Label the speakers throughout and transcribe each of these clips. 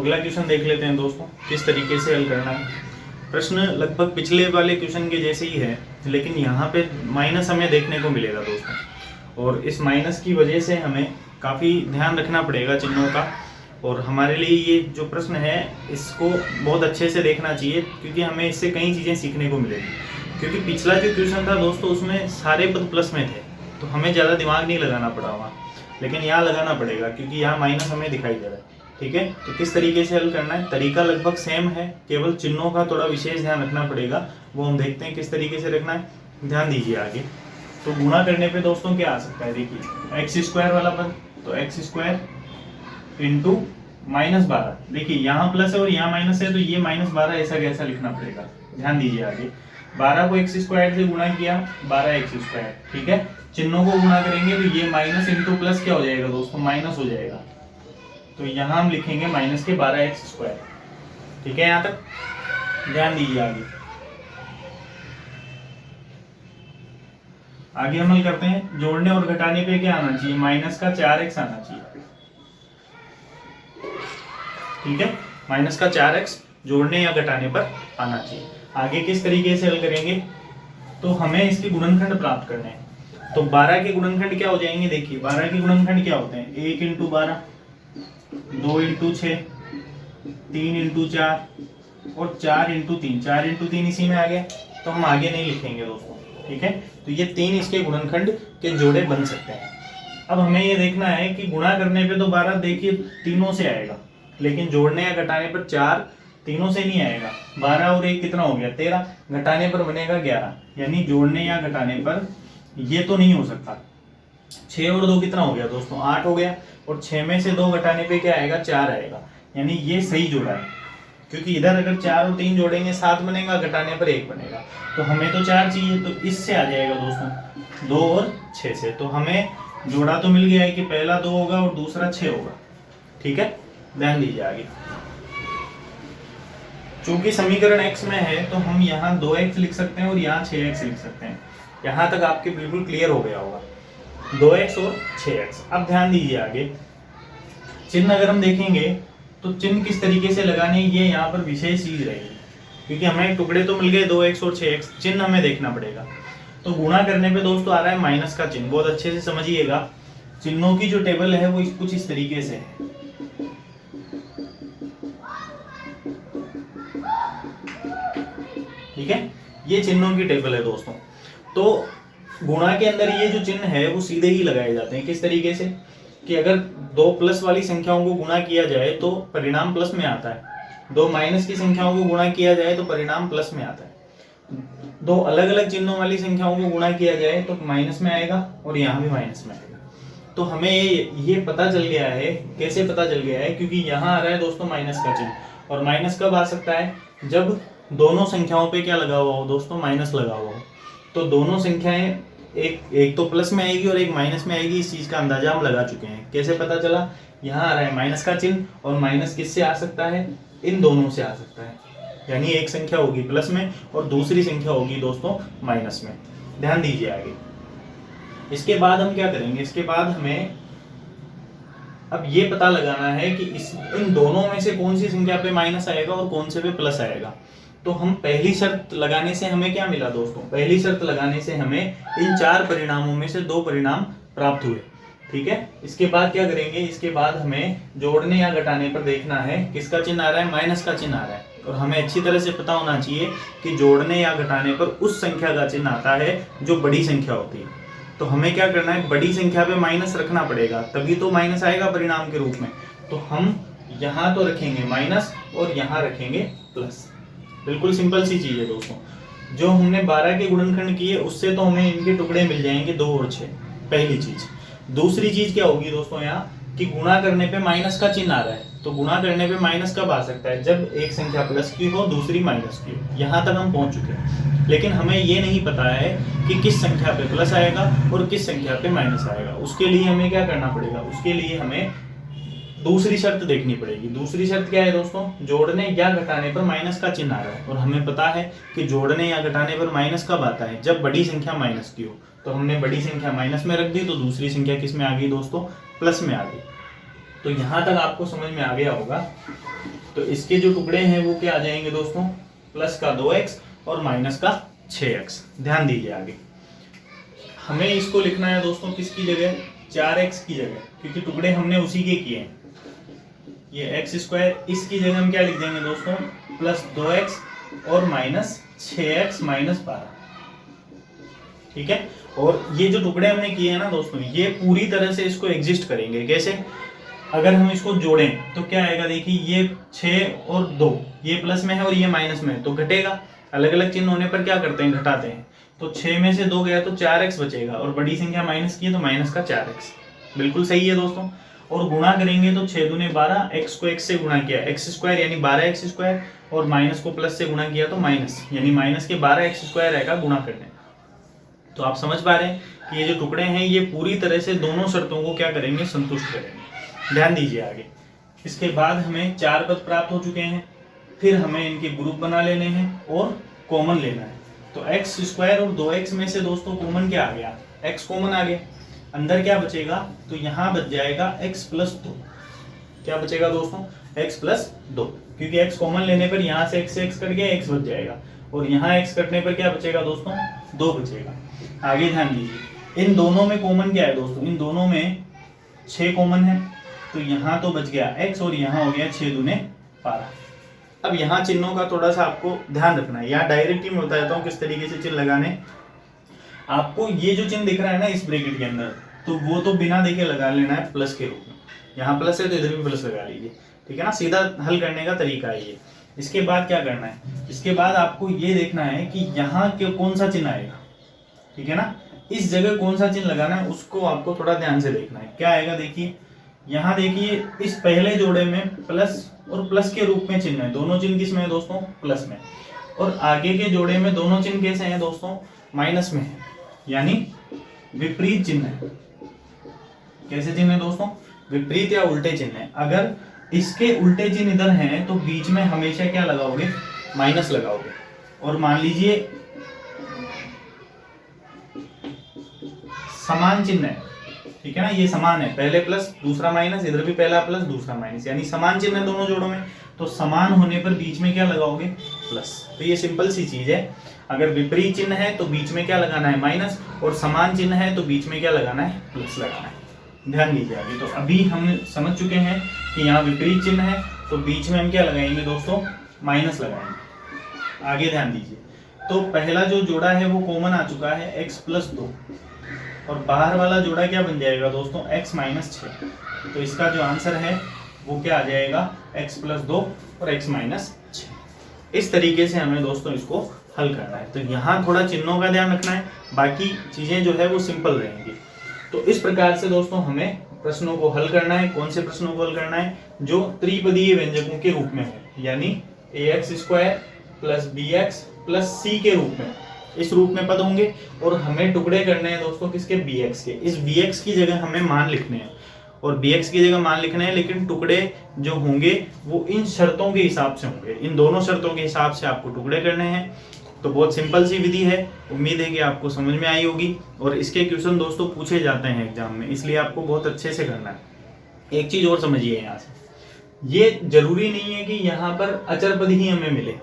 Speaker 1: अगला क्वेश्चन देख लेते हैं दोस्तों, किस तरीके से हल करना है। प्रश्न लगभग पिछले वाले क्वेश्चन के जैसे ही है, लेकिन यहाँ पे माइनस हमें देखने को मिलेगा दोस्तों, और इस माइनस की वजह से हमें काफ़ी ध्यान रखना पड़ेगा चिन्हों का। और हमारे लिए ये जो प्रश्न है इसको बहुत अच्छे से देखना चाहिए, क्योंकि हमें इससे कई चीज़ें सीखने को मिलेगी। क्योंकि पिछला जो क्वेश्चन था दोस्तों उसमें सारे पद प्लस में थे, तो हमें ज़्यादा दिमाग नहीं लगाना पड़ा वहाँ, लेकिन यहाँ लगाना पड़ेगा क्योंकि यहाँ माइनस हमें दिखाई दे रहा है। ठीक है, तो किस तरीके से हल करना है, तरीका लगभग सेम है, केवल चिन्हों का थोड़ा विशेष ध्यान रखना पड़ेगा, वो हम देखते हैं किस तरीके से रखना है। ध्यान दीजिए आगे। तो गुणा करने पे दोस्तों क्या आ सकता है, देखिए एक्स स्क्वायर वाला पद, तो एक्स स्क्वायर इंटू -12। देखिए यहाँ प्लस है और यहाँ माइनस है, तो ये -12 ऐसा कैसा लिखना पड़ेगा। ध्यान दीजिए आगे, 12 को एक्स स्क्वायर से गुणा किया, 12 एक्स स्क्वायर। ठीक है, चिन्हों को गुणा करेंगे तो ये माइनस इंटू प्लस क्या हो जाएगा दोस्तों, माइनस हो जाएगा। तो यहाँ हम लिखेंगे माइनस के 12 एक्स स्क्वायर। ठीक है, यहाँ तक ध्यान दीजिए आगे हम हल करते हैं। जोड़ने और घटाने पे क्या आना चाहिए, माइनस का 4x आना चाहिए। ठीक है, माइनस का 4x जोड़ने या घटाने पर आना चाहिए। आगे किस तरीके से हल करेंगे, तो हमें इसके गुणनखंड प्राप्त करने हैं। तो 12 के गुणनखंड क्या हो जाएंगे, देखिए 12 के गुणनखंड क्या होते हैं, 1 इंटू 12, 2 इंटू 6, 3 इंटू 4 और 4 इंटू 3। 4 इंटू 3 इसी में आ गया, तो हम आगे नहीं लिखेंगे दोस्तों। ठीक है, तो ये 3 इसके गुणनखंड के जोड़े बन सकते हैं। अब हमें ये देखना है कि गुणा करने पे तो 12 देखिए तीनों से आएगा, लेकिन जोड़ने या घटाने पर 4 तीनों से नहीं आएगा। 12 और 1 कितना हो गया, 13, घटाने पर बनेगा 11, यानी जोड़ने या घटाने पर ये तो नहीं हो सकता। 6 और 2 कितना हो गया दोस्तों, 8 हो गया, और 6 में से 2 घटाने पे क्या आएगा, 4 आएगा, यानी ये सही जोड़ा है। क्योंकि इधर अगर 4 और 3 जोड़ेंगे 7 बनेगा, घटाने पर 1 बनेगा, तो हमें तो 4 चाहिए, तो इससे आ जाएगा दोस्तों 2 और 6 से। तो हमें जोड़ा तो मिल गया है कि पहला 2 होगा और दूसरा 6 होगा। ठीक है, ध्यान दीजिए आगे। चूंकि समीकरण x में है तो हम यहाँ 2x लिख सकते हैं और यहाँ 6x लिख सकते हैं। यहाँ तक आपके बिल्कुल क्लियर हो गया होगा, 2x और 6x। अब ध्यान दीजिए आगे, चिन्ह अगर हम देखेंगे तो चिन्ह किस तरीके से लगाने, ये यहाँ पर विशेष चीज रहेगी, क्योंकि हमें टुकड़े तो मिल गए 2x और 6x, चिन्ह हमें देखना पड़ेगा। तो गुणा करने पे दोस्तों आ रहा है माइनस का चिन्ह, बहुत अच्छे से समझिएगा। चिन्हों की जो टेबल है वो कुछ इस तरीके से है। ठीक है, ये चिन्हों की टेबल है दोस्तों। तो गुणा के अंदर ये जो चिन्ह है वो सीधे ही लगाए जाते हैं। किस तरीके से, कि अगर 2 प्लस वाली संख्याओं को गुणा किया जाए तो परिणाम प्लस में आता है, 2 माइनस की संख्याओं को गुणा किया जाए तो परिणाम प्लस में आता है, 2 अलग अलग चिन्हों वाली संख्याओं को गुणा किया जाए तो माइनस में आएगा और यहाँ भी माइनस में आएगा। तो हमें ये पता चल गया है। कैसे पता चल गया है, क्योंकि यहाँ आ रहा है दोस्तों माइनस का चिन्ह, और माइनस कब आ सकता है, जब दोनों संख्याओं पे क्या लगा हुआ हो दोस्तों, माइनस लगा हुआ हो। तो दोनों संख्याएं एक तो प्लस में आएगी और एक माइनस में आएगी, इस चीज का अंदाजा हम लगा चुके हैं। कैसे पता चला, यहाँ आ रहा है माइनस का चिन्ह, और माइनस किससे आ सकता है, इन दोनों से आ सकता है, यानी एक संख्या होगी प्लस में और दूसरी संख्या होगी दोस्तों माइनस में। ध्यान दीजिए आगे। इसके बाद हम क्या करेंगे, इसके बाद हमें अब ये पता लगाना है कि इन दोनों में से कौन सी संख्या पे माइनस आएगा और कौन से पे प्लस आएगा। तो हम पहली शर्त लगाने से हमें क्या मिला दोस्तों, पहली शर्त लगाने से हमें इन 4 परिणामों में से 2 परिणाम प्राप्त हुए। ठीक है, इसके बाद क्या करेंगे, इसके बाद हमें जोड़ने या घटाने पर देखना है किसका चिन्ह आ रहा है, माइनस का चिन्ह आ रहा है। और हमें अच्छी तरह से पता होना चाहिए कि जोड़ने या घटाने पर उस संख्या का चिन्ह आता है जो बड़ी संख्या होती है। तो हमें क्या करना है, बड़ी संख्या पे माइनस रखना पड़ेगा, तभी तो माइनस आएगा परिणाम के रूप में। तो हम यहाँ तो रखेंगे माइनस और यहाँ रखेंगे प्लस। बिल्कुल सिंपल सी चीज है दोस्तों। जो हमने 12 के गुणनखंड किए उससे तो हमें इनके टुकड़े मिल जाएंगे 2 और 6, पहली चीज। दूसरी चीज क्या होगी दोस्तों, यहाँ कि गुणा करने पे माइनस का चिन्ह आ रहा है। तो गुणा करने पे माइनस कब आ सकता है, जब एक संख्या प्लस की हो दूसरी माइनस की हो। यहाँ तक हम पहुंच चुके हैं, लेकिन हमें ये नहीं पता है कि किस संख्या पे प्लस आएगा और किस संख्या पे माइनस आएगा। उसके लिए हमें क्या करना पड़ेगा, उसके लिए हमें दूसरी शर्त देखनी पड़ेगी। दूसरी शर्त क्या है दोस्तों, जोड़ने या घटाने पर माइनस का चिन्ह आ रहा है, और हमें पता है कि जोड़ने या घटाने पर माइनस कब आता है, जब बड़ी संख्या माइनस की हो। तो हमने बड़ी संख्या माइनस में रख दी, तो दूसरी संख्या किस में आ गई दोस्तों, प्लस में आ गई। तो यहां तक आपको समझ में आ गया होगा। तो इसके जो टुकड़े हैं वो क्या आ जाएंगे दोस्तों, प्लस का 2x और माइनस का 6x। ध्यान दीजिए आगे हमें इसको लिखना है दोस्तों किसकी जगह, 4x की जगह, क्योंकि टुकड़े हमने उसी के किए हैं। ये x², इसकी जगह हम क्या लिख देंगे दोस्तों, प्लस 2x और माइनस 6x माइनस 12। ठीक है। और ये जो टुकड़े हमने किए हैं ना दोस्तों, ये पूरी तरह से इसको एग्जिस्ट करेंगे। कैसे, अगर हम इसको जोड़ें तो क्या आएगा, देखिए ये 6 और 2, ये प्लस में है और ये माइनस में है, तो घटेगा। अलग अलग चिन्ह होने पर क्या करते हैं, घटाते हैं। तो 6 में से 2 गया तो 4x बचेगा, और बड़ी संख्या माइनस की है तो माइनस का 4x। बिल्कुल सही है दोस्तों। और गुणा करेंगे तो 6 दूने 12, x को x से गुणा किया x² यानी 12x², और माइनस को प्लस से गुणा किया तो माइनस, यानी माइनस के 12x² रहेगा गुणा करने। तो आप समझ पा रहे हैं कि ये जो टुकड़े हैं ये पूरी तरह से दोनों शर्तों को क्या करेंगे, संतुष्ट करेंगे। ध्यान दीजिए आगे। इसके बाद हमें 4 पद प्राप्त हो चुके हैं, फिर हमें इनके ग्रुप बना लेने हैं और कॉमन लेना है। तो x² और 2x में से दोस्तों कॉमन क्या आ गया, x कॉमन आ गया। अंदर क्या बचेगा, तो यहाँ बच जाएगा x+2। क्या बचेगा दोस्तों, x+2, क्योंकि x कॉमन लेने पर यहाँ से x कट गया, x बच जाएगा, और यहाँ x कटने पर क्या बचेगा दोस्तों, 2 बचेगा। आगे ध्यान दीजिए, इन दोनों में कॉमन क्या है दोस्तों, इन दोनों में 6 कॉमन है, तो यहाँ तो बच गया x और यहाँ हो गया 6 दूने 12। अब यहाँ चिन्हों का थोड़ा सा आपको ध्यान रखना है। यहाँ डायरेक्ट ही मैं बता देता हूँ किस तरीके से चिन्ह लगाने। आपको ये जो चिन्ह दिख रहा है ना इस ब्रैकेट के अंदर, तो वो तो बिना देखे लगा लेना है प्लस के रूप में। यहाँ प्लस है तो इधर भी प्लस लगा लीजिए, ठीक है ना। सीधा हल करने का तरीका है ये। इसके बाद क्या करना है, इसके बाद आपको ये देखना है कि यहाँ कौन सा चिन्ह आएगा, ठीक है ना। इस जगह कौन सा चिन्ह लगाना है उसको आपको थोड़ा ध्यान से देखना है। क्या आएगा देखिए, यहाँ देखिए इस पहले जोड़े में प्लस और प्लस के रूप में चिन्ह है। दोनों चिन्ह किस में है दोस्तों, प्लस में। और आगे के जोड़े में दोनों चिन्ह कैसे हैं दोस्तों, माइनस में है, यानी विपरीत चिन्ह है। कैसे चिन्ह है दोस्तों, विपरीत या उल्टे चिन्ह है। अगर इसके उल्टे चिन्ह इधर हैं तो बीच में हमेशा क्या लगाओगे, माइनस लगाओगे। और मान लीजिए समान चिन्ह है, ठीक है ना, ये समान है, पहले प्लस दूसरा माइनस, इधर भी पहला प्लस दूसरा माइनस, यानी समान चिन्ह है दोनों जोड़ों में, तो समान होने पर बीच में क्या लगाओगे, प्लस। तो ये सिंपल सी चीज है। अगर विपरीत चिन्ह है तो बीच में क्या लगाना है, माइनस, और समान चिन्ह है तो बीच में क्या लगाना है, प्लस लगाना है। ध्यान दीजिए आगे। तो अभी हम समझ चुके हैं कि यहाँ विपरीत चिन्ह है तो बीच में हम क्या लगाएंगे दोस्तों, माइनस लगाएंगे। आगे ध्यान दीजिए, तो पहला जो जोड़ा है वो कॉमन आ चुका है x+2, और बाहर वाला जोड़ा क्या बन जाएगा दोस्तों, x-6। तो इसका जो आंसर है वो क्या आ जाएगा, x+2 और x-6। इस तरीके से हमें दोस्तों इसको हल करना है। तो यहाँ थोड़ा चिन्हों का ध्यान रखना है, बाकी चीजें जो है वो सिंपल रहेंगी। तो इस प्रकार से दोस्तों हमें प्रश्नों को हल करना है। कौन से प्रश्नों को हल करना है, जो त्रिपदीय व्यंजकों के रूप में हो, यानी ax² + bx + c के रूप में, इस रूप में पद होंगे। और हमें टुकड़े करने हैं दोस्तों किसके, bx के। इस bx की जगह हमें मान लिखने हैं, और bx की जगह मान लिखने हैं, लेकिन टुकड़े जो होंगे वो इन शर्तों के हिसाब से होंगे। इन दोनों शर्तों के हिसाब से आपको टुकड़े करने हैं। तो बहुत सिंपल सी विधि है, उम्मीद है कि आपको समझ में आई होगी। और इसके क्वेश्चन दोस्तों पूछे जाते हैं एग्जाम में, इसलिए आपको बहुत अच्छे से करना है। एक चीज और समझिए यहाँ से, ये जरूरी नहीं है कि यहाँ पर अचर पद ही हमें मिले।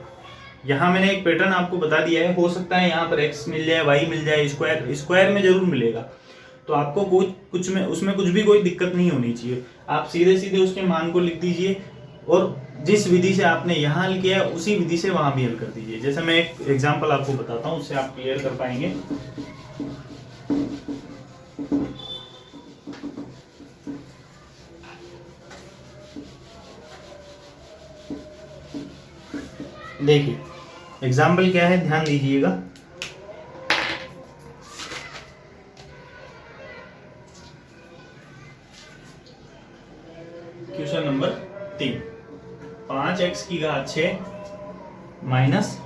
Speaker 1: यहाँ मैंने एक पैटर्न आपको बता दिया है, हो सकता है यहाँ पर x मिल जाए, y मिल जाए, स्क्वायर में जरूर मिलेगा। तो आपको कुछ में उसमें कुछ भी कोई दिक्कत नहीं होनी चाहिए। आप सीधे सीधे उसके मान को लिख दीजिए, और जिस विधि से आपने यहाँ हल किया है उसी विधि से वहां भी हल कर दीजिए। जैसे मैं एक एग्जांपल आपको बताता हूँ, उससे आप क्लियर कर पाएंगे। देखिए एग्जाम्पल क्या है, ध्यान दीजिएगा। क्वेश्चन नंबर 3, 5x की घात 6 माइनस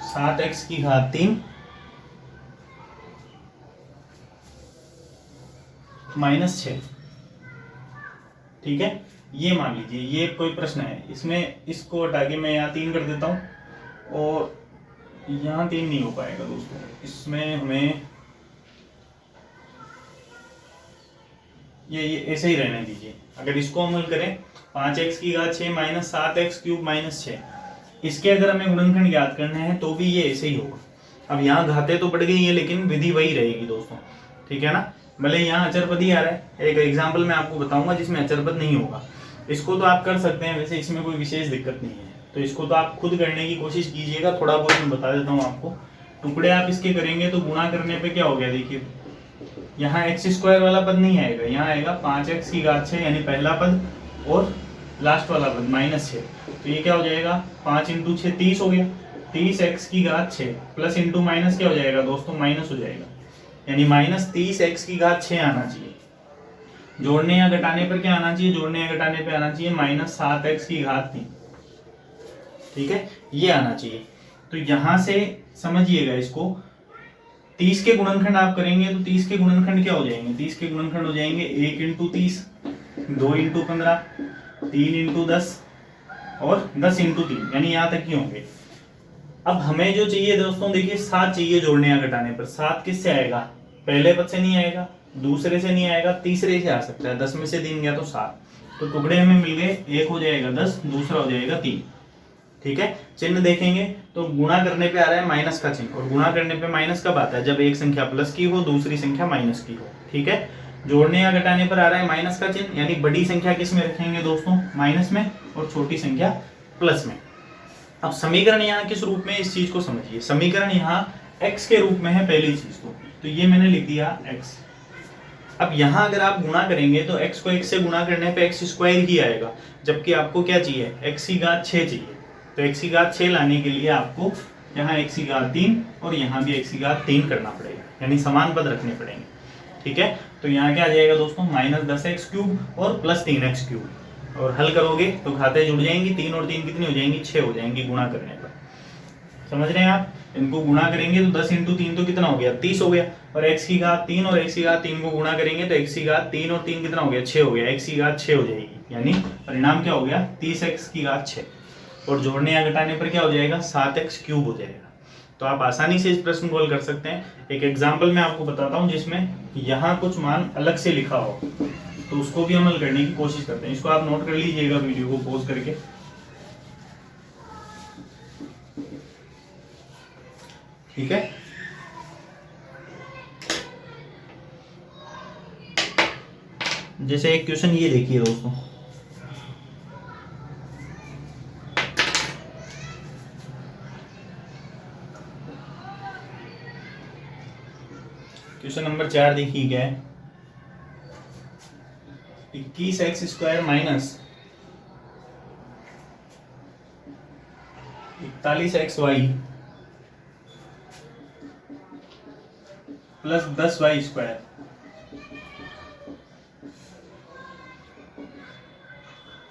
Speaker 1: 7x की घात 3 माइनस 6। ठीक है, ये मान लीजिए ये कोई प्रश्न है। इसमें इसको हटा के मैं यहाँ 3 कर देता हूँ, और यहाँ 3 नहीं हो पाएगा दोस्तों। इसमें हमें ये ऐसे ही रहने दीजिए। अगर इसको अमल करें 5x की घात 6 माइनस 7x क्यूब माइनस 6, इसके अगर हमें गुणनखंड ज्ञात करना है तो भी ये ऐसे ही होगा। अब यहाँ घातें तो बढ़ गई है लेकिन विधि वही रहेगी दोस्तों, ठीक है ना। भले यहाँ अचरपद ही आ रहा है, एक एग्जाम्पल मैं आपको बताऊंगा जिसमें अचरपद नहीं होगा। इसको तो आप कर सकते हैं, वैसे इसमें कोई विशेष दिक्कत नहीं है, तो इसको तो आप खुद करने की कोशिश कीजिएगा। थोड़ा बहुत मैं बता देता हूँ आपको। टुकड़े आप इसके करेंगे तो गुणा करने पे क्या हो गया, देखिए यहाँ एक्स स्क्वायर वाला पद नहीं आएगा, यहाँ आएगा 5x की घात 6 यानी पहला पद और लास्ट वाला पद माइनस 6। तो ये क्या हो जाएगा 5 इंटू 6 30 हो गया, 30x की घात 6 प्लस इंटू माइनस क्या हो जाएगा दोस्तों, माइनस हो जाएगा, यानी माइनस 30x की घात 6 आना चाहिए। जोड़ने या घटाने पर क्या आना चाहिए, जोड़ने या घटाने पर आना चाहिए माइनस 7x की घात 3, ठीक है, ये आना चाहिए। तो यहां से समझिएगा इसको, 30 के गुणनखंड आप करेंगे तो 30 के गुणनखंड क्या हो जाएंगे, 30 के गुणनखंड हो जाएंगे 1 इंटू 30, 2 इंटू 15, 3 इंटू 10 और 10 इंटू 3, यानी यहाँ तक ही होंगे। अब हमें जो चाहिए दोस्तों, देखिए 7 चाहिए जोड़ने या घटाने पर। 7 किससे आएगा, पहले पद से नहीं आएगा, दूसरे से नहीं आएगा, तीसरे से आ सकता है। 10 में से 3 गया तो 7, तो टुकड़े हमें मिल गए, एक हो जाएगा 10, दूसरा हो जाएगा 3, ठीक है। चिन्ह देखेंगे तो गुणा करने पे आ रहा है माइनस का चिन्ह, और गुणा करने पे माइनस कब आता है, जब एक संख्या प्लस की हो दूसरी संख्या माइनस की हो, ठीक है। जोड़ने या घटाने पर आ रहा है माइनस का चिन्ह, यानी बड़ी संख्या किस में रखेंगे दोस्तों, माइनस में, और छोटी संख्या प्लस में। अब समीकरण यहाँ किस रूप में, इस चीज को समझिए। समीकरण यहाँ x के रूप में है पहली चीज तो ये मैंने लिख दिया x। अब यहाँ अगर आप गुणा करेंगे तो x को x से गुणा करने पे x स्क्वायर ही आएगा, जबकि आपको क्या चाहिए, x की घात 6 चाहिए। तो x की घात 6 लाने के लिए आपको यहाँ x की घात 3 और यहाँ भी x की घात 3 करना पड़ेगा, यानी समान पद रखने पड़ेंगे, ठीक है। तो यहाँ क्या आ जाएगा दोस्तों, माइनस 10x क्यूब और प्लस 3x क्यूब, और हल करोगे तो घातें जुड़ जाएंगी, 3 और 3 कितनी हो जाएंगी, 6 हो जाएंगी गुणा करने पर। समझ रहे हैं आप, इनको गुणा करेंगे तो 10 इंटू 3 तो कितना हो गया, 30 हो गया, और x की घात 3 और x की घात 3 को गुणा करेंगे तो x की घात 3 और 3 कितना हो गया, 6 हो गया, x की घात 6 हो जाएगी, यानी परिणाम क्या हो गया, 30x की घात 6। और जोड़ने या घटाने पर क्या हो जाएगा, 7x क्यूब हो जाएगा। तो आप आसानी से इस प्रश्न को हल कर सकते हैं। एक एग्जाम्पल मैं आपको बताता हूँ जिसमें यहाँ कुछ मान अलग से लिखा हो, तो उसको भी अमल करने की कोशिश करते हैं। इसको आप नोट कर लीजिएगा वीडियो को पॉज करके। ठीक है, जैसे एक क्वेश्चन ये देखिए दोस्तों, क्वेश्चन नंबर 4 देखिए क्या है, 21x square minus 41xy plus 10y square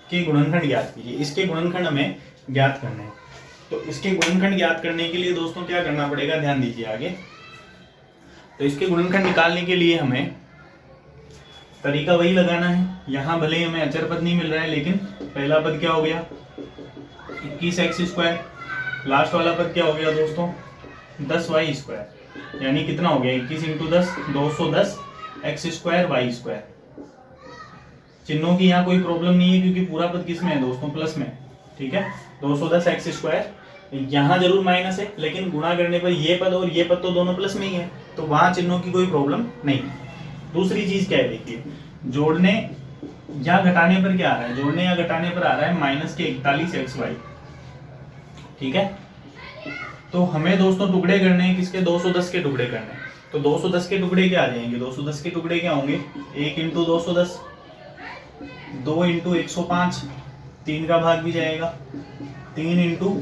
Speaker 1: के गुणनखंड ज्ञात कीजिए। इसके गुणनखंड हमें ज्ञात करने हैं, तो इसके गुणनखंड ज्ञात करने के लिए दोस्तों क्या करना पड़ेगा, ध्यान दीजिए आगे। तो इसके गुणनखंड निकालने के लिए हमें तरीका वही लगाना है। यहाँ भले ही हमें अचर पद नहीं मिल रहा है, लेकिन पहला पद क्या हो गया 21x स्क्वायर, लास्ट वाला पद क्या हो गया दोस्तों 10y स्क्वायर, यानी कितना हो गया 21 into 10 210 x square Y square. चिन्हों की यहाँ कोई प्रॉब्लम नहीं है क्योंकि पूरा पद किस में है दोस्तों, प्लस में, ठीक है। 210 x स्क्वायर, यहाँ जरूर माइनस है लेकिन गुणा करने पर ये पद और ये पद तो दोनों प्लस में ही है, तो वहां चिन्हों की कोई प्रॉब्लम नहीं है। दूसरी चीज क्या है, देखिए जोड़ने या घटाने पर क्या आ रहा है, जोड़ने या घटाने पर आ रहा है माइनस के 41xy, ठीक है। तो हमें दोस्तों टुकड़े करने हैं, किसके 210 के टुकड़े करने हैं। तो 210 के टुकड़े क्या आ जाएंगे, 210 के टुकड़े क्या होंगे 1 इंटू 210, 2 इंटू 105, 3 का भाग भी जाएगा, 3 इंटू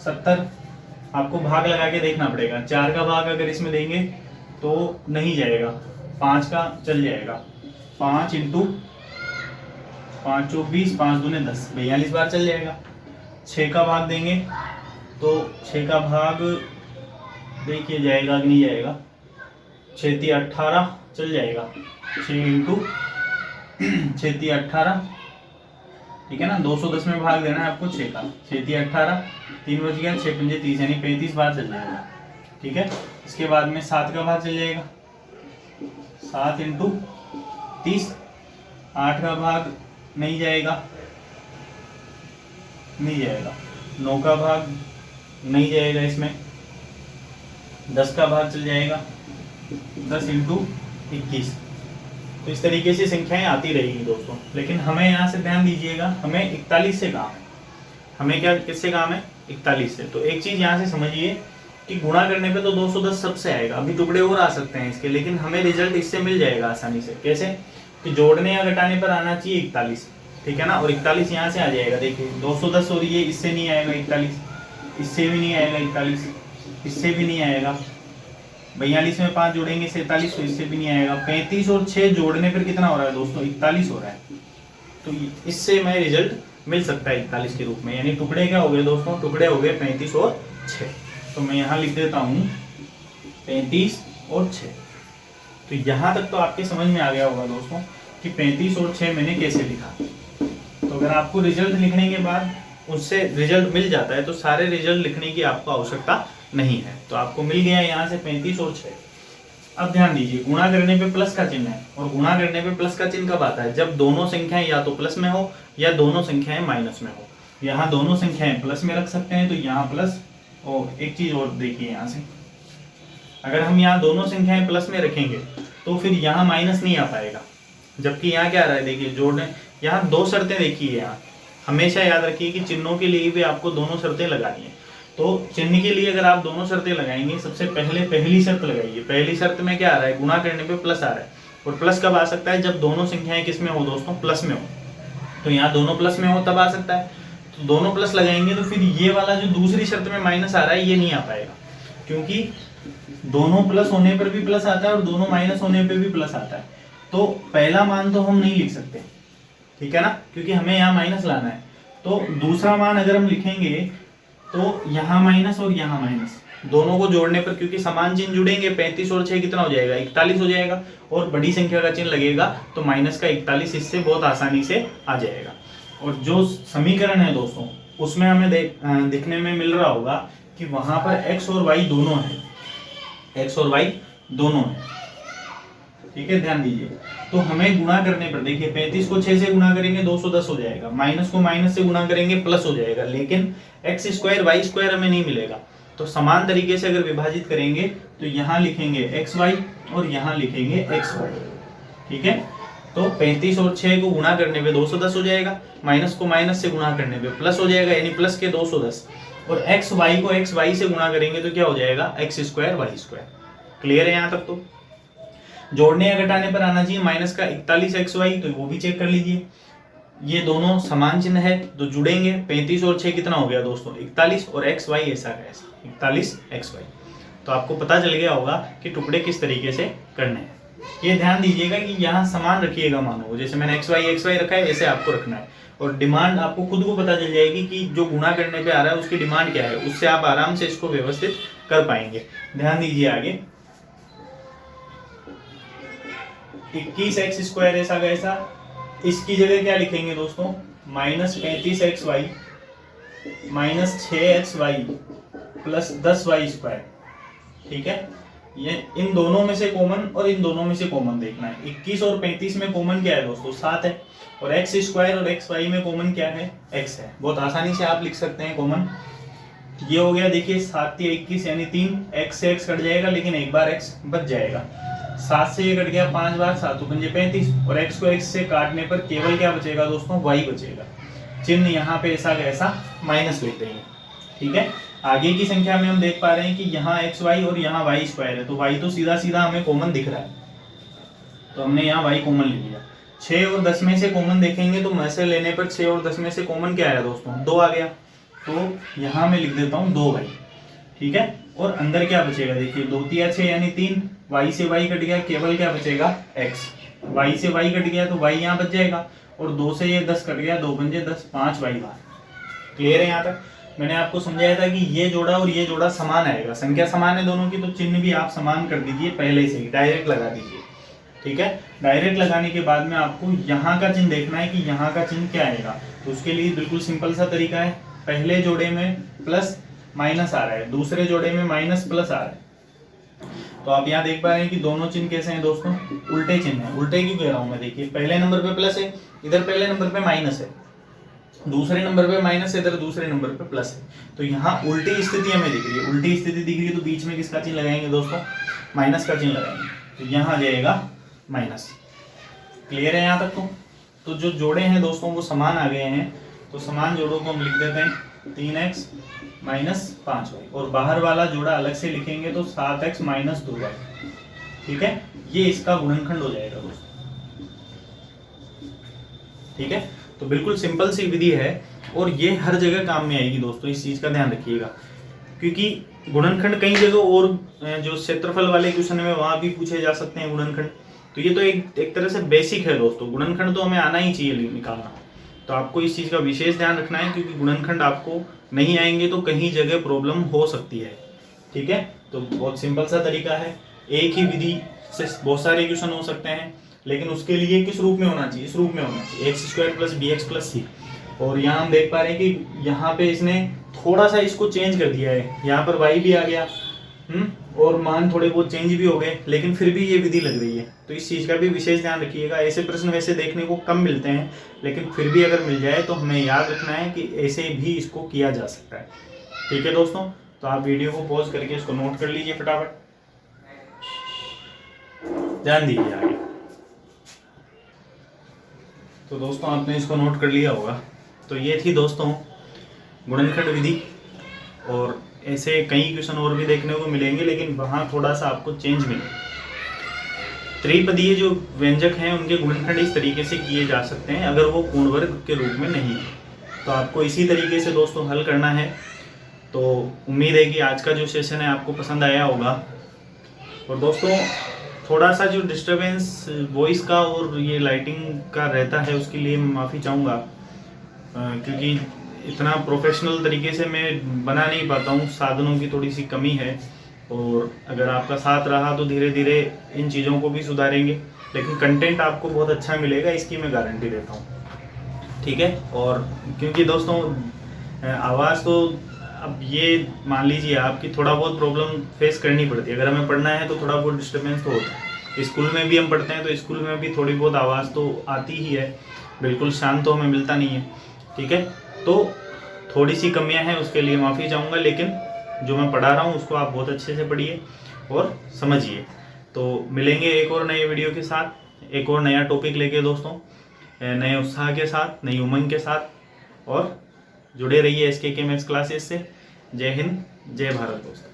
Speaker 1: 70, आपको भाग लगा के देखना पड़ेगा। 4 का भाग अगर इसमें देंगे तो नहीं जाएगा, 5 का चल जाएगा, 5 इंटू 5 24, 5 दूने 10, 42 बार चल जाएगा। 6 का भाग देंगे तो 6 का भाग देखिए जाएगा कि नहीं जाएगा, 6 × 18 चल जाएगा, 6 इंटू 6 × 18, ठीक है ना। 210 में भाग देना है आपको 6 का, 6 × 18, 3 बच गया, 6 × 5 30, यानी 35 बार चल जाएगा, ठीक है। इसके बाद में 7 का भाग चल जाएगा, 7 इंटू 30, 8 का भाग नहीं जाएगा, नहीं जाएगा, 9 का भाग नहीं जाएगा, इसमें 10 का भाग चल जाएगा, 10 इंटू 21। तो इस तरीके से संख्याएं आती रहेगी दोस्तों। लेकिन हमें यहाँ से ध्यान दीजिएगा, हमें 41 से काम है, हमें क्या किससे काम है, 41 से। तो एक चीज यहाँ से समझिए कि गुणा करने पे तो 210 सबसे आएगा, अभी टुकड़े और आ सकते हैं इसके, लेकिन हमें रिजल्ट इससे मिल जाएगा आसानी से। कैसे कि जोड़ने या घटाने पर आना चाहिए 41, ठीक है ना, और 41 यहाँ से आ जाएगा। देखिए 210 और ये इससे नहीं आएगा 41, इससे भी नहीं आएगा 41, इससे भी नहीं आएगा, 42 में 5 जोड़ेंगे 47, तो इससे भी नहीं आएगा। 35 और 6 जोड़ने पर कितना हो रहा है दोस्तों, 41 हो रहा है। तो इससे मैं रिजल्ट मिल सकता है 41 के रूप में, यानी टुकड़े क्या हो गए दोस्तों, टुकड़े हो गए 35 और 6। तो मैं यहाँ लिख देता हूँ 35 और 6। तो यहाँ तक तो आपके समझ में आ गया होगा दोस्तों कि 35 और 6 मैंने कैसे लिखा। तो अगर आपको रिजल्ट लिखने के बाद उससे रिजल्ट मिल जाता है तो सारे रिजल्ट लिखने की आपको आवश्यकता नहीं है। तो आपको मिल गया यहाँ से 35 और 6। अब ध्यान दीजिए, गुणा करने पे प्लस का चिन्ह है, और गुणा करने पे प्लस का चिन्ह कब आता है, जब दोनों संख्याएं या तो प्लस में हो या दोनों संख्याएं माइनस में हो। यहाँ दोनों संख्याएं प्लस में रख सकते हैं, तो यहाँ प्लस, और एक चीज और देखिए यहाँ से, अगर हम यहाँ दोनों संख्याएं प्लस में रखेंगे तो फिर यहाँ माइनस नहीं आ पाएगा, जबकि यहाँ क्या आ रहा है, देखिए जोड़ने, यहाँ 2 शर्तें देखिए। यहाँ हमेशा याद रखिए कि चिन्हों के लिए भी आपको दोनों शर्तें लगानी है। तो चिन्ह के लिए अगर आप दोनों शर्तें लगाएंगे, सबसे पहले पहली शर्त लगाइए। पहली शर्त में क्या आ रहा है, गुणा करने पे प्लस आ रहा है, और प्लस कब आ सकता है, जब दोनों संख्याएं किस में हो दोस्तों, प्लस में हो। तो यहाँ दोनों प्लस में हो तब आ सकता है। तो दोनों प्लस लगाएंगे तो फिर ये वाला जो दूसरी शर्त में माइनस आ रहा है ये नहीं आ पाएगा, क्योंकि दोनों प्लस होने पर भी प्लस आता है और दोनों माइनस होने पर भी प्लस आता है। तो पहला मान तो हम नहीं लिख सकते, ठीक है ना, क्योंकि हमें यहाँ माइनस लाना है। तो दूसरा मान अगर हम लिखेंगे तो यहाँ माइनस और यहाँ माइनस, दोनों को जोड़ने पर क्योंकि समान चिन्ह जुड़ेंगे, 35 और 6 कितना हो जाएगा, 41 हो जाएगा, और बड़ी संख्या का चिन्ह लगेगा तो माइनस का 41 इससे बहुत आसानी से आ जाएगा। और जो समीकरण है दोस्तों उसमें हमें दिखने में मिल रहा होगा कि वहां पर x और y दोनों है, x और y दोनों है, ठीक है, ध्यान दीजिए। तो हमें गुणा करने पर देखिए 35 को 6 से गुणा करेंगे 210 हो जाएगा, माइनस को माइनस से गुणा करेंगे प्लस हो जाएगा, लेकिन x स्क्वायर y स्क्वायर हमें नहीं मिलेगा। तो समान तरीके से अगर विभाजित करेंगे तो यहाँ लिखेंगे xy और यहाँ लिखेंगे xy, ठीक है। तो 35 और 6 को गुणा करने पे 210 हो जाएगा, माइनस को माइनस से गुणा करने पे प्लस हो जाएगा, यानी प्लस के 210, और xy को xy से गुणा करेंगे तो क्या हो जाएगा, x square y square. Clear है यहाँ तक। तो जोड़ने या घटाने पर आना चाहिए माइनस का 41 xy, तो वो भी चेक कर लीजिए। ये दोनों समान चिन्ह है तो जुड़ेंगे, 35 और 6 कितना हो गया दोस्तों, 41, और xy ऐसा का ऐसा 41 xy। तो आपको पता चल गया होगा कि टुकड़े किस तरीके से करने हैं। ये ध्यान दीजिएगा कि यहाँ समान रखिएगा मानो, जैसे मैंने xy रखा है वैसे आपको रखना है, और डिमांड आपको खुद को पता चल जाएगी कि जो गुणा करने पे आ रहा है उसकी डिमांड क्या है, उससे आप आराम से इसको व्यवस्थित कर पाएंगे। ध्यान दीजिए आगे, 21 x स्क्वायर ऐसा का ऐसा, इसकी जगह क्या लिखेंगे दोस्तों, minus 35 xy minus 6 xy plus 10 y square, ठीक है। ये इन दोनों में से कॉमन और इन दोनों में से कॉमन देखना है। 21 और 35 में कॉमन क्या है दोस्तों, 7 है, और x स्क्वायर और xy में कॉमन क्या है, x है। बहुत आसानी से आप लिख सकते हैं कॉमन। ये हो गया, देखिए 7 या 21 यानी 3, x से x कट जाएगा लेकिन एक बार x बच जाएगा, 7 से ये कट गया 5 बार, 7 तो 35, और x को x से काटने पर केवल क्या बचेगा दोस्तों, y बचेगा। चिन्ह यहाँ पे ऐसा कैसा माइनस लेते हैं, ठीक है। आगे की संख्या में हम देख पा रहे हैं कि यहाँ xy और यहाँ y स्क्वायर है, तो y तो सीधा सीधा हमें कॉमन दिख रहा है, तो हमने यहाँ y कॉमन ले लिया। 6 और 10 में से कॉमन देखेंगे तो मैसे लेने पर 6 और 10 में से कॉमन क्या आया दोस्तों, 2 आ गया, तो यहाँ मैं लिख देता हूँ 2y, ठीक है। और अंदर क्या बचेगा, देखिए 2 3 6 यानी 3, y से y कट गया, केवल क्या बचेगा x, y से y कट गया तो y यहाँ बच जाएगा, और 2 से ये 10 कट गया, 2 पंजे 10, 5 y बार। क्लियर है यहाँ तक। मैंने आपको समझाया था कि ये जोड़ा और ये जोड़ा समान आएगा, संख्या समान है दोनों की, तो चिन्ह भी आप समान कर दीजिए पहले से ही, डायरेक्ट लगा दीजिए, ठीक है। डायरेक्ट लगाने के बाद में आपको यहाँ का चिन्ह देखना है कि यहाँ का चिन्ह क्या आएगा। तो उसके लिए बिल्कुल सिंपल सा तरीका है, पहले जोड़े में प्लस माइनस आ रहा है, दूसरे जोड़े में माइनस प्लस आ रहा है। तो आप यहाँ देख पा रहे हैं कि दोनों चिन्ह कैसे हैं दोस्तों, उल्टे चिन्ह हैं। उल्टे क्यों कह रहा हूँ मैं, देखिए पहले नंबर पे प्लस है, इधर पहले नंबर पे माइनस है, दूसरे नंबर पे माइनस है, इधर दूसरे नंबर पे प्लस है। तो यहाँ उल्टी स्थिति हमें दिख रही है, उल्टी स्थिति दिख रही है, तो बीच में किसका चिन्ह लगाएंगे दोस्तों, माइनस का चिन्ह लगाएंगे। तो यहाँ आ जाएगा माइनस। क्लियर है यहाँ तक? तो जो जोड़े हैं दोस्तों वो समान आ गए हैं, तो समान जोड़ों को हम लिख देते हैं 3x माइनस 5y, और बाहर वाला जोड़ा अलग से लिखेंगे तो 7x माइनस 2y। ठीक है, ये इसका गुणनखंड हो जाएगा दोस्तों। ठीक है, तो बिल्कुल सिंपल सी विधि है और ये हर जगह काम में आएगी दोस्तों, इस चीज का ध्यान रखिएगा। क्योंकि गुणनखंड कई जगह और जो क्षेत्रफल वाले क्वेश्चन में वहां भी पूछे जा सकते हैं गुणनखंड। तो ये तो एक तरह से बेसिक है दोस्तों, गुणनखंड तो हमें आना ही चाहिए निकालना। तो आपको इस चीज का विशेष ध्यान रखना है, क्योंकि गुणनखंड आपको नहीं आएंगे तो कहीं जगह प्रॉब्लम हो सकती है। ठीक है, तो बहुत सिंपल सा तरीका है, एक ही विधि से बहुत सारे क्वेश्चन हो सकते हैं, लेकिन उसके लिए किस रूप में होना चाहिए, इस रूप में होना चाहिए, x square plus b x plus c. और यहाँ हम देख पा रहे हैं कि यहाँ पे इसने थोड़ा सा इसको चेंज कर दिया है, यहाँ पर y भी आ गया, और मान थोड़े बहुत चेंज भी हो गए, लेकिन फिर भी ये विधि लग रही है। तो इस चीज का भी विशेष ध्यान रखिएगा। ऐसे प्रश्न वैसे देखने को कम मिलते हैं, लेकिन फिर भी अगर मिल जाए तो हमें याद रखना है कि ऐसे भी इसको किया जा सकता है। ठीक है दोस्तों, तो आप वीडियो को पॉज करके इसको नोट कर लीजिए फटाफट, ध्यान दीजिए आगे। तो दोस्तों आपने इसको नोट कर लिया होगा। तो ये थी दोस्तों गुणनखंड विधि, और ऐसे कई क्वेश्चन और भी देखने को मिलेंगे, लेकिन वहाँ थोड़ा सा आपको चेंज मिलेगा। त्रिपदीय जो व्यंजक हैं उनके गुणनखंड इस तरीके से किए जा सकते हैं अगर वो पूर्ण वर्ग के रूप में नहीं है। तो आपको इसी तरीके से दोस्तों हल करना है। तो उम्मीद है कि आज का जो सेशन है आपको पसंद आया होगा। और दोस्तों थोड़ा सा जो डिस्टरबेंस वॉइस का और ये लाइटिंग का रहता है उसके लिए मैं माफ़ी चाहूँगा, क्योंकि इतना प्रोफेशनल तरीके से मैं बना नहीं पाता हूँ, साधनों की थोड़ी सी कमी है। और अगर आपका साथ रहा तो धीरे धीरे इन चीज़ों को भी सुधारेंगे, लेकिन कंटेंट आपको बहुत अच्छा मिलेगा, इसकी मैं गारंटी देता हूँ। ठीक है, और क्योंकि दोस्तों आवाज़ तो अब ये मान लीजिए आपकी थोड़ा बहुत प्रॉब्लम फेस करनी पड़ती है। अगर हमें पढ़ना है तो थोड़ा बहुत डिस्टर्बेंस तो होता है। स्कूल में भी हम पढ़ते हैं तो स्कूल में भी थोड़ी बहुत आवाज़ तो आती ही है, बिल्कुल शांत तो हमें मिलता नहीं है। ठीक है, तो थोड़ी सी कमियां हैं, उसके लिए माफ़ी चाहूँगा, लेकिन जो मैं पढ़ा रहा हूँ उसको आप बहुत अच्छे से पढ़िए और समझिए। तो मिलेंगे एक और नए वीडियो के साथ, एक और नया टॉपिक लेके दोस्तों, नए उत्साह के साथ, नई उमंग के साथ, और जुड़े रहिए SKK मैथ्स क्लासेस से। जय हिंद, जय भारत दोस्तों।